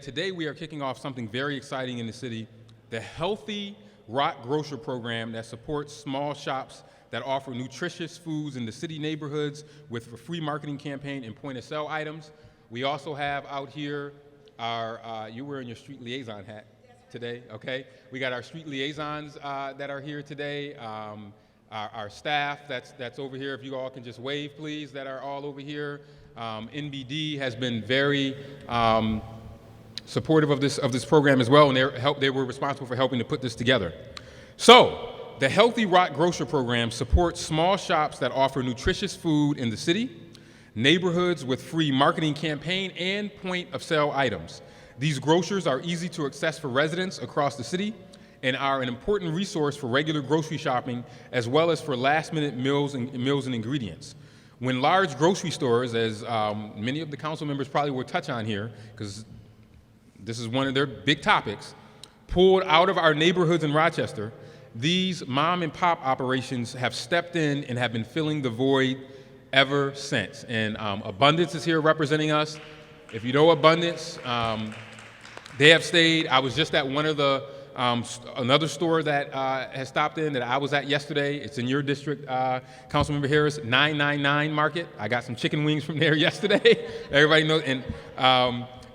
Today we are kicking off something very exciting in the city, the Healthy ROC Grocer program that supports small shops that offer nutritious foods in the city neighborhoods with a free marketing campaign and point-of-sale items. We also have out here our, you're wearing your street liaison hat today, okay? We got our street liaisons that are here today, our staff that's over here. If you all can just wave, please, that are all over here. NBD has been very supportive of this program as well, and they were responsible for helping to put this together. So, the Healthy ROC Grocer program supports small shops that offer nutritious food in the city, neighborhoods with free marketing campaign and point-of-sale items. These grocers are easy to access for residents across the city and are an important resource for regular grocery shopping as well as for last-minute meals and ingredients. When large grocery stores, as many of the council members probably will touch on here, because this is one of their big topics, pulled out of our neighborhoods in Rochester, these mom and pop operations have stepped in and have been filling the void ever since. And Abundance is here representing us. If you know Abundance, they have stayed. I was just at one of the, another store that has stopped in that I was at yesterday. It's in your district, Councilmember Harris, 999 Market. I got some chicken wings from there yesterday. Everybody knows. And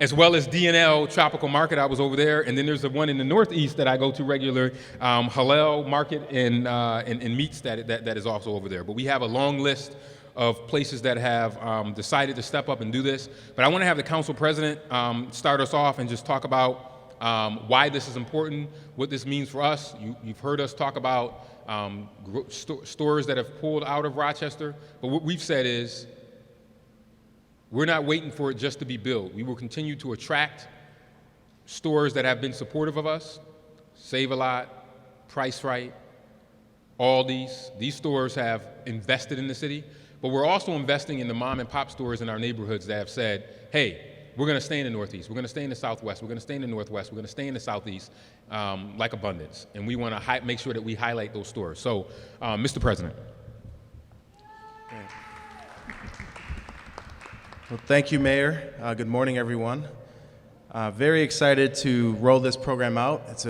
as well as D&L Tropical Market, I was over there, and then there's the one in the Northeast that I go to regular, Halal Market and meats that is also over there. But we have a long list of places that have decided to step up and do this. But I want to have the council president start us off and just talk about why this is important, what this means for us. You've heard us talk about stores that have pulled out of Rochester, but what we've said is, we're not waiting for it just to be built. We will continue to attract stores that have been supportive of us, Save a Lot, Price Right, Aldi's. These stores have invested in the city, but we're also investing in the mom and pop stores in our neighborhoods that have said, hey, we're gonna stay in the Northeast, we're gonna stay in the Southwest, we're gonna stay in the Northwest, we're gonna stay in the Southeast, like Abundance. And we wanna make sure that we highlight those stores. So, Mr. President. Well, thank you, Mayor. Good morning, everyone. Very excited to roll this program out. It's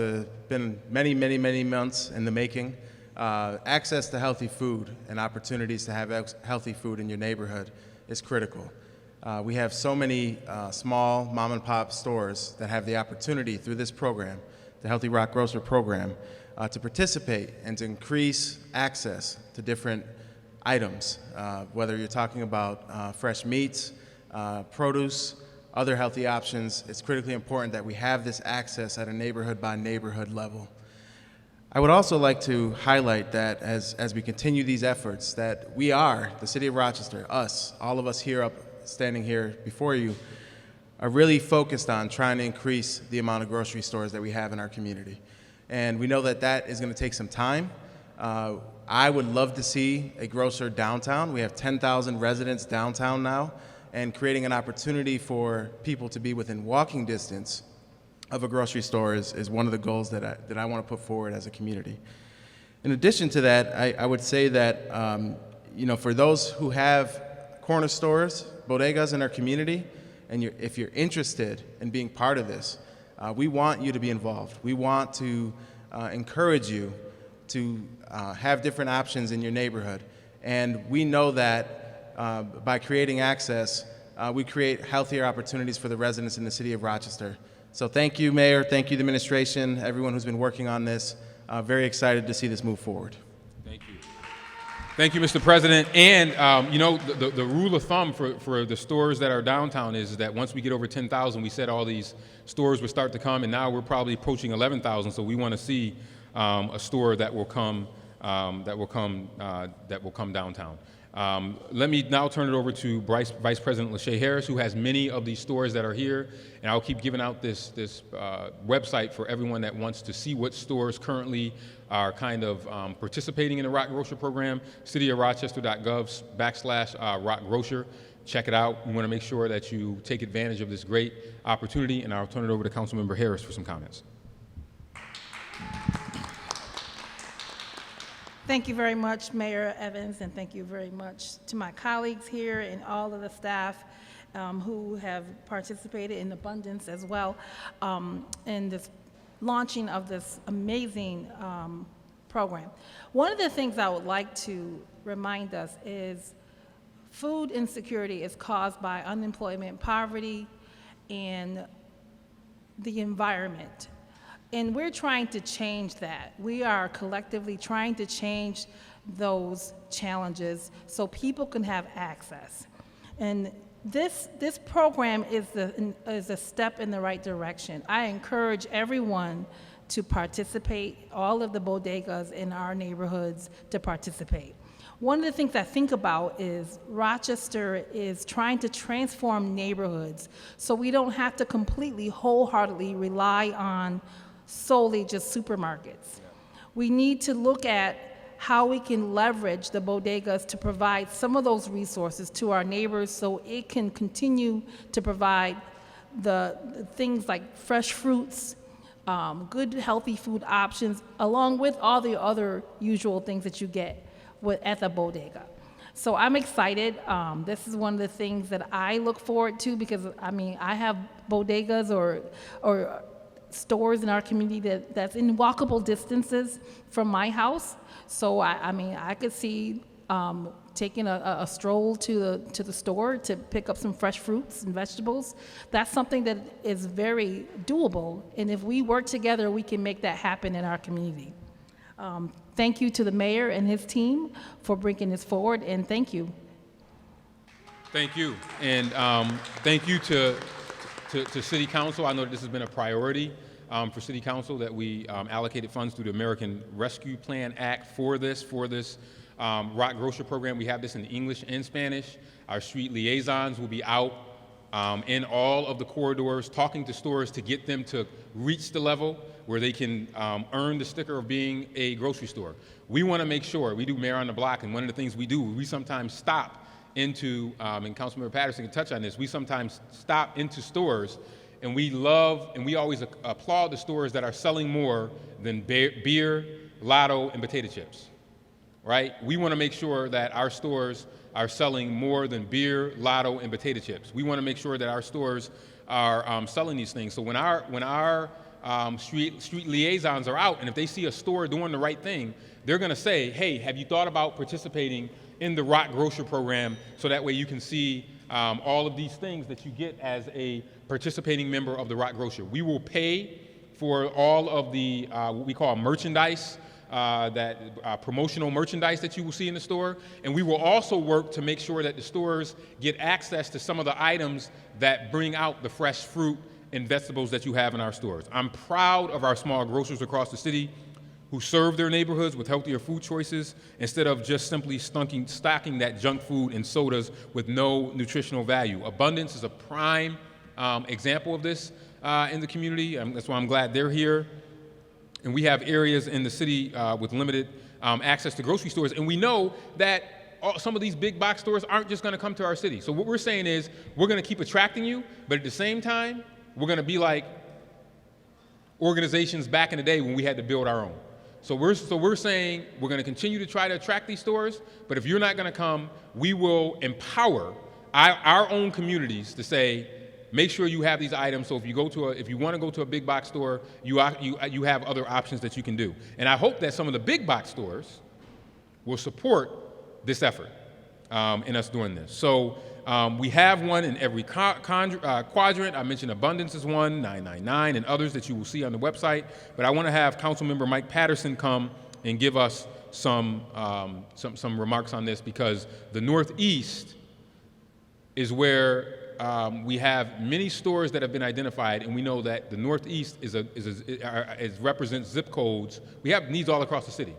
been many months in the making. Access to healthy food and opportunities to have healthy food in your neighborhood is critical. We have so many small mom and pop stores that have the opportunity through this program, the Healthy ROC Grocer program, to participate and to increase access to different items, whether you're talking about fresh meats, produce, other healthy options. It's critically important that we have this access at a neighborhood by neighborhood level. I would also like to highlight that as we continue these efforts, that we are, the city of Rochester, us, all of us here standing here before you, are really focused on trying to increase the amount of grocery stores that we have in our community. And we know that that is going to take some time. I would love to see a grocer downtown. We have 10,000 residents downtown now, and creating an opportunity for people to be within walking distance of a grocery store is one of the goals that I want to put forward as a community. In addition to that, I would say that for those who have corner stores, bodegas in our community, and if you're interested in being part of this, we want you to be involved. We want to encourage you to have different options in your neighborhood. And we know that by creating access, we create healthier opportunities for the residents in the city of Rochester. So thank you, Mayor. Thank you, the administration, everyone who's been working on this. Very excited to see this move forward. Thank you. Thank you, Mr. President. And, the rule of thumb for the stores that are downtown is that once we get over 10,000, we said all these stores would start to come, and now we're probably approaching 11,000, so we want to see a store that will come downtown. Let me now turn it over to Vice President Lachey Harris, who has many of these stores that are here, and I'll keep giving out this website for everyone that wants to see what stores currently are kind of participating in the ROC Grocer program, cityofrochester.gov/ROC Grocer. Check it out. We want to make sure that you take advantage of this great opportunity, and I'll turn it over to Councilmember Harris for some comments. Thank you very much, Mayor Evans, and thank you very much to my colleagues here and all of the staff who have participated in abundance as well in this launching of this amazing program. One of the things I would like to remind us is food insecurity is caused by unemployment, poverty, and the environment. And we're trying to change that. We are collectively trying to change those challenges so people can have access. And this program is a step in the right direction. I encourage everyone to participate, all of the bodegas in our neighborhoods to participate. One of the things I think about is Rochester is trying to transform neighborhoods so we don't have to completely, wholeheartedly rely on solely just supermarkets. We need to look at how we can leverage the bodegas to provide some of those resources to our neighbors so it can continue to provide the things like fresh fruits, good healthy food options, along with all the other usual things that you get at the bodega. So I'm excited. This is one of the things that I look forward to because, I have bodegas or stores in our community that's in walkable distances from my house. So I could see taking a stroll to the store to pick up some fresh fruits and vegetables. That's something that is very doable, and if we work together, we can make that happen in our community. Thank you to the mayor and his team for bringing this forward, and thank you. Thank you, and thank you to City Council. I know that this has been a priority for City Council, that we allocated funds through the American Rescue Plan Act for this ROC Grocer program. We have this in English and Spanish. Our street liaisons will be out in all of the corridors talking to stores to get them to reach the level where they can earn the sticker of being a grocery store. We want to make sure, we do Mayor on the Block, and one of the things we do, we sometimes stop into, and Councilmember Patterson can touch on this, we sometimes stop into stores, and we love, and we always applaud the stores that are selling more than beer, lotto, and potato chips, right? We want to make sure that our stores are selling more than beer, lotto, and potato chips. We want to make sure that our stores are selling these things. So when our street liaisons are out, and if they see a store doing the right thing, they're going to say, hey, have you thought about participating in the ROC Grocer program, so that way you can see all of these things that you get as a participating member of the ROC Grocer. We will pay for all of the what we call merchandise, promotional merchandise that you will see in the store, and we will also work to make sure that the stores get access to some of the items that bring out the fresh fruit and vegetables that you have in our stores. I'm proud of our small grocers across the city who serve their neighborhoods with healthier food choices instead of just simply stocking that junk food and sodas with no nutritional value. Abundance is a prime example of this in the community. That's why I'm glad they're here. And we have areas in the city with limited access to grocery stores, and we know that some of these big box stores aren't just going to come to our city. So what we're saying is we're going to keep attracting you, but at the same time, we're going to be like organizations back in the day when we had to build our own. So we're saying we're going to continue to try to attract these stores, but if you're not going to come, we will empower our own communities to say, make sure you have these items. So if you want to go to a big box store, you have other options that you can do. And I hope that some of the big box stores will support this effort in us doing this. So we have one in every quadrant. I mentioned Abundance is one, 999, and others that you will see on the website. But I want to have Councilmember Mike Patterson come and give us some remarks on this, because the Northeast is where we have many stores that have been identified, and we know that the Northeast represents zip codes. We have needs all across the city.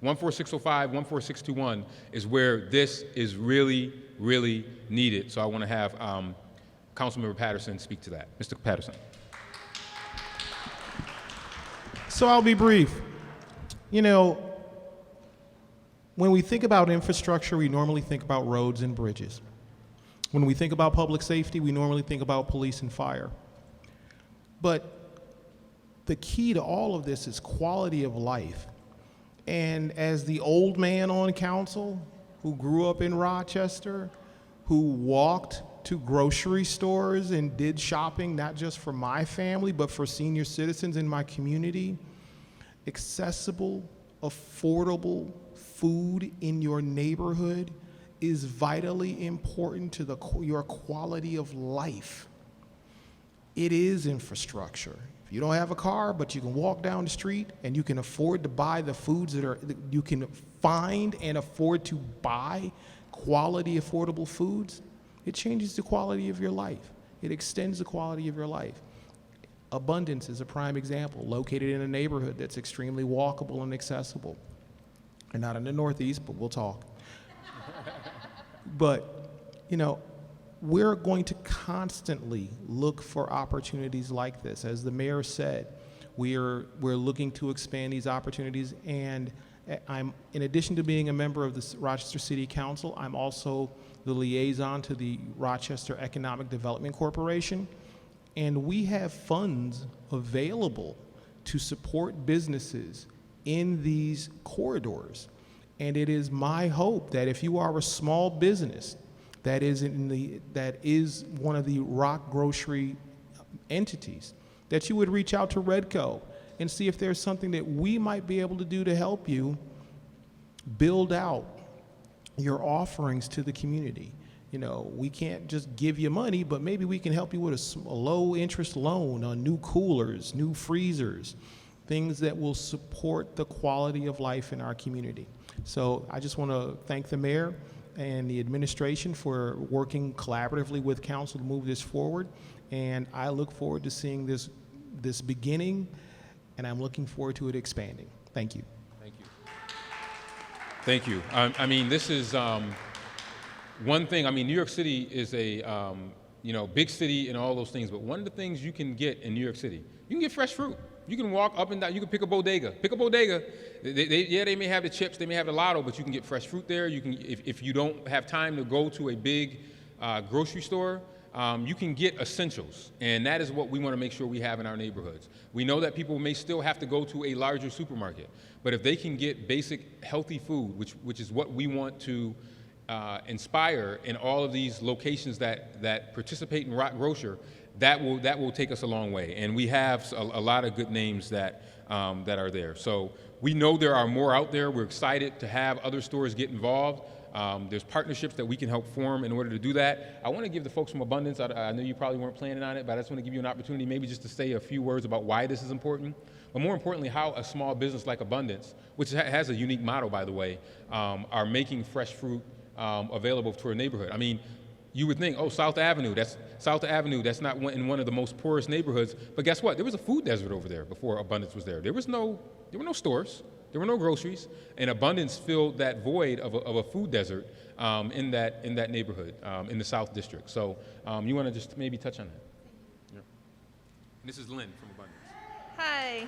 14605, 14621 is where this is really, really needed. So I want to have Councilmember Patterson speak to that. Mr. Patterson. So I'll be brief. You know, when we think about infrastructure, we normally think about roads and bridges. When we think about public safety, we normally think about police and fire. But the key to all of this is quality of life. And as the old man on council who grew up in Rochester, who walked to grocery stores and did shopping, not just for my family, but for senior citizens in my community, accessible, affordable food in your neighborhood is vitally important to your quality of life. It is infrastructure. If you don't have a car, but you can walk down the street and you can afford to buy the foods that you can find and afford to buy quality, affordable foods, it changes the quality of your life. It extends the quality of your life. Abundance is a prime example, located in a neighborhood that's extremely walkable and accessible. And not in the Northeast, but we'll talk. But, you know, we're going to constantly look for opportunities like this. As the mayor said, we're looking to expand these opportunities, and in addition to being a member of the Rochester City Council, I'm also the liaison to the Rochester Economic Development Corporation, and we have funds available to support businesses in these corridors. And it is my hope that if you are a small business that is one of the ROC Grocery entities, that you would reach out to Redco and see if there's something that we might be able to do to help you build out your offerings to the community. You know, we can't just give you money, but maybe we can help you with a low interest loan on new coolers, new freezers, things that will support the quality of life in our community. So I just want to thank the mayor and the administration for working collaboratively with council to move this forward. And I look forward to seeing this beginning, and I'm looking forward to it expanding. Thank you. Thank you. Thank you. I mean, this is one thing. I mean, New York City is a big city and all those things, but one of the things you can get in New York City, you can get fresh fruit. You can walk up and down. You can pick a bodega. They may have the chips, they may have the lotto, but you can get fresh fruit there. You can, if you don't have time to go to a big grocery store, you can get essentials, and that is what we want to make sure we have in our neighborhoods. We know that people may still have to go to a larger supermarket, but if they can get basic healthy food, which is what we want to inspire in all of these locations that participate in ROC Grocer, that will take us a long way. And we have a lot of good names that are there. So we know there are more out there. We're excited to have other stores get involved. There's partnerships that we can help form in order to do that. I want to give the folks from Abundance, I know you probably weren't planning on it, but I just want to give you an opportunity maybe just to say a few words about why this is important, but more importantly, how a small business like Abundance, which has a unique motto, by the way, are making fresh fruit available to a neighborhood. I mean, you would think, oh, South Avenue, that's not in one of the most poorest neighborhoods, but guess what? There was a food desert over there before Abundance was there. There were no stores. There were no groceries, and Abundance filled that void of a food desert in that neighborhood in the South District. So you want to just maybe touch on that? Yeah. This is Lynn from Abundance. Hi.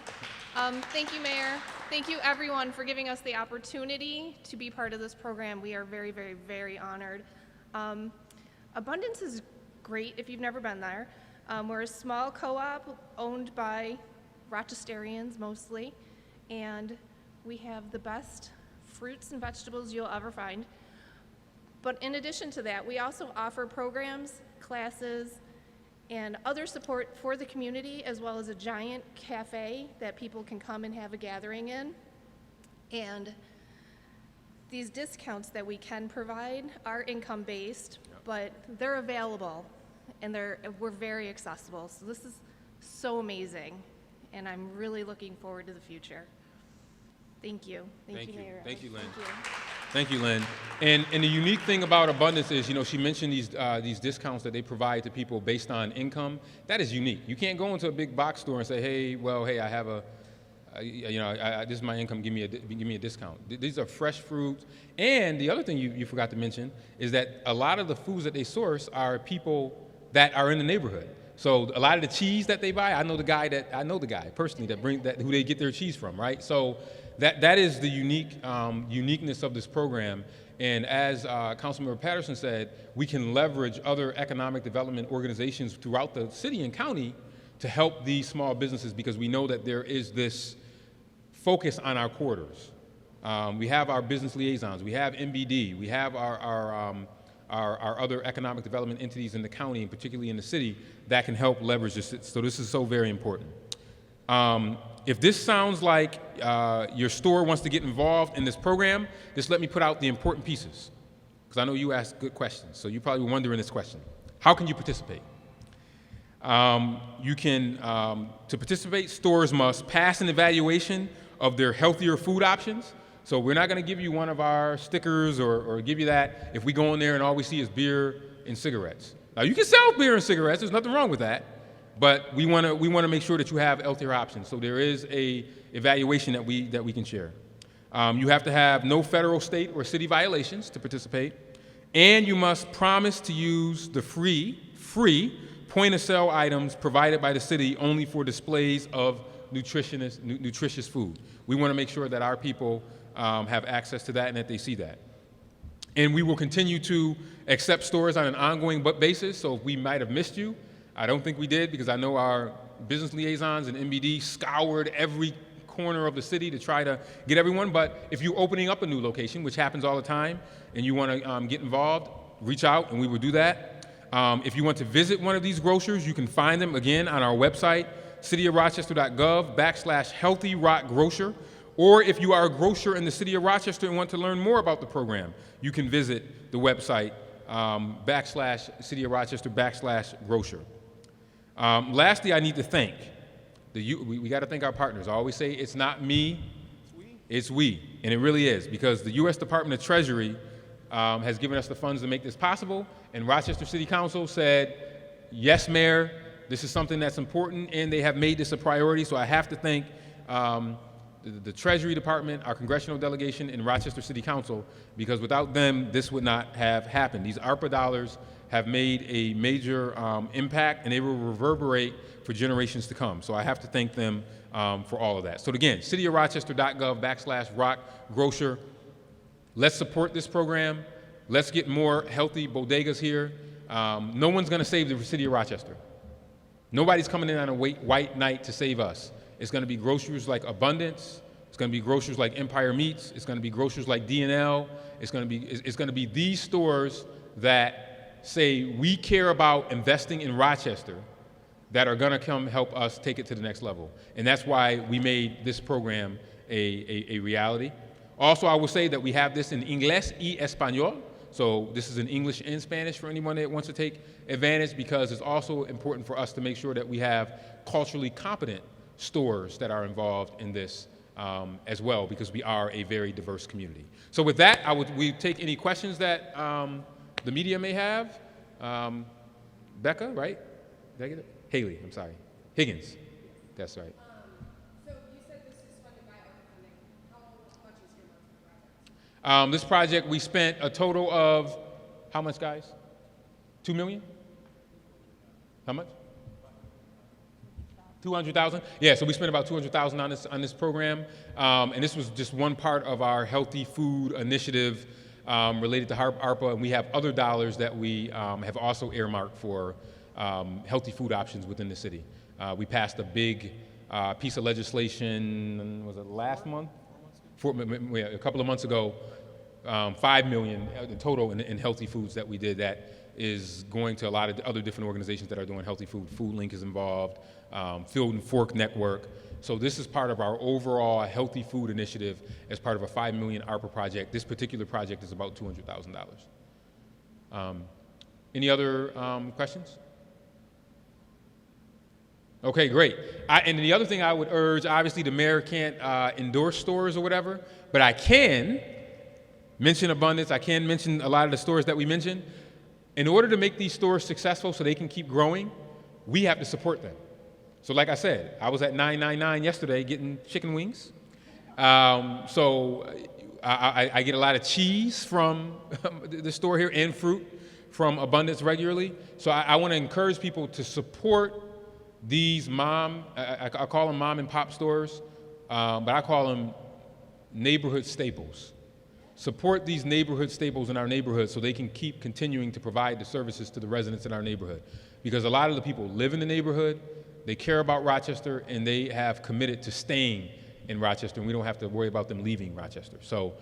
Thank you, Mayor. Thank you, everyone, for giving us the opportunity to be part of this program. We are very, very, very honored. Abundance is great if you've never been there. We're a small co-op owned by Rochesterians mostly, and we have the best fruits and vegetables you'll ever find. But in addition to that, we also offer programs, classes, and other support for the community, as well as a giant cafe that people can come and have a gathering in. And these discounts that we can provide are income-based, but they're available, and we're very accessible. So this is so amazing, and I'm really looking forward to the future. Thank you. Thank you, Mayor. Thank you, Lynn. Thank you. Thank you, Lynn. And the unique thing about Abundance is, she mentioned these discounts that they provide to people based on income. That is unique. You can't go into a big box store and say, hey, I have this is my income. Give me a discount. These are fresh fruits. And the other thing you forgot to mention is that a lot of the foods that they source are people that are in the neighborhood. So a lot of the cheese that they buy, I know the guy personally who they get their cheese from, right? So that is the uniqueness of this program. And as Councilmember Patterson said, we can leverage other economic development organizations throughout the city and county to help these small businesses, because we know that there is this focus on our corridors. We have our business liaisons, we have MBD, we have our our other economic development entities in the county, and particularly in the city, that can help leverage this. So this is so very important. If this sounds like your store wants to get involved in this program, just let me put out the important pieces, because I know you ask good questions, so you're probably wondering this question. How can you participate? To participate, stores must pass an evaluation of their healthier food options. So we're not going to give you one of our stickers or give you that if we go in there and all we see is beer and cigarettes. Now, you can sell beer and cigarettes. There's nothing wrong with that. But we want to make sure that you have healthier options. So there is a evaluation that we can share. You have to have no federal, state, or city violations to participate. And you must promise to use the free point-of-sale items provided by the city only for displays of nutritious food. We want to make sure that our people have access to that and that they see that. And we will continue to accept stores on an ongoing basis, so if we might have missed you, I don't think we did, because I know our business liaisons and MBD scoured every corner of the city to try to get everyone, but if you're opening up a new location, which happens all the time, and you want to get involved, reach out and we will do that. If you want to visit one of these grocers, you can find them, again, on our website, cityofrochester.gov/Healthy ROC Grocer. Or if you are a grocer in the city of Rochester and want to learn more about the program, you can visit the website /cityofrochester/grocer. Lastly, I need to thank we got to thank our partners. I always say it's not me, it's we, and it really is, because the U.S. Department of Treasury has given us the funds to make this possible, and Rochester City Council said, yes, Mayor, this is something that's important, and they have made this a priority, so I have to thank the Treasury Department, our congressional delegation, and Rochester City Council, because without them, this would not have happened. These ARPA dollars have made a major impact, and they will reverberate for generations to come. So I have to thank them for all of that. So again, cityofrochester.gov/ROC Grocer. Let's support this program. Let's get more healthy bodegas here. No one's going to save the city of Rochester. Nobody's coming in on a white knight to save us. It's going to be grocers like Abundance. It's going to be grocers like Empire Meats. It's going to be grocers like D&L. It's going to be these stores that say we care about investing in Rochester that are going to come help us take it to the next level. And that's why we made this program a reality. Also, I will say that we have this in Inglés y Español. So this is in English and Spanish for anyone that wants to take advantage, because it's also important for us to make sure that we have culturally competent stores that are involved in this as well, because we are a very diverse community. So with that, we take any questions that the media may have. Becca, right? Did I get it? Haley, I'm sorry. Higgins, that's right. So you said this is funded by ARPA funding. How much is your project? This project, we spent a total of, how much, guys? $2 million? How much? 200,000? Yeah, so we spent about 200,000 on this program, and this was just one part of our healthy food initiative related to ARPA, and we have other dollars that we have also earmarked for healthy food options within the city. We passed a big piece of legislation, was it last month? A couple of months ago, $5 million in total in healthy foods that we did, that is going to a lot of other different organizations that are doing healthy food. Food Link is involved, Field and Fork Network. So this is part of our overall healthy food initiative as part of a $5 million ARPA project. This particular project is about $200,000. Any other questions? Okay, great. And the other thing I would urge, obviously the mayor can't endorse stores or whatever, but I can mention Abundance. I can mention a lot of the stores that we mentioned. In order to make these stores successful so they can keep growing, we have to support them. So like I said, I was at 999 yesterday getting chicken wings. So I get a lot of cheese from the store here and fruit from Abundance regularly. So I want to encourage people to support these I call them mom and pop stores, but I call them neighborhood staples. Support these neighborhood staples in our neighborhood so they can keep continuing to provide the services to the residents in our neighborhood. Because a lot of the people live in the neighborhood, they care about Rochester, and they have committed to staying in Rochester, and we don't have to worry about them leaving Rochester. So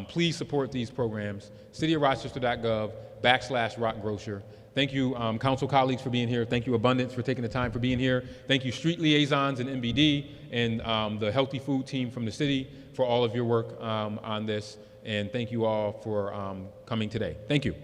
please support these programs. cityofrochester.gov/ROC Grocer. Thank you, council colleagues, for being here. Thank you, Abundance, for taking the time for being here. Thank you, street liaisons and MBD and the healthy food team from the city for all of your work on this. And thank you all for coming today. Thank you.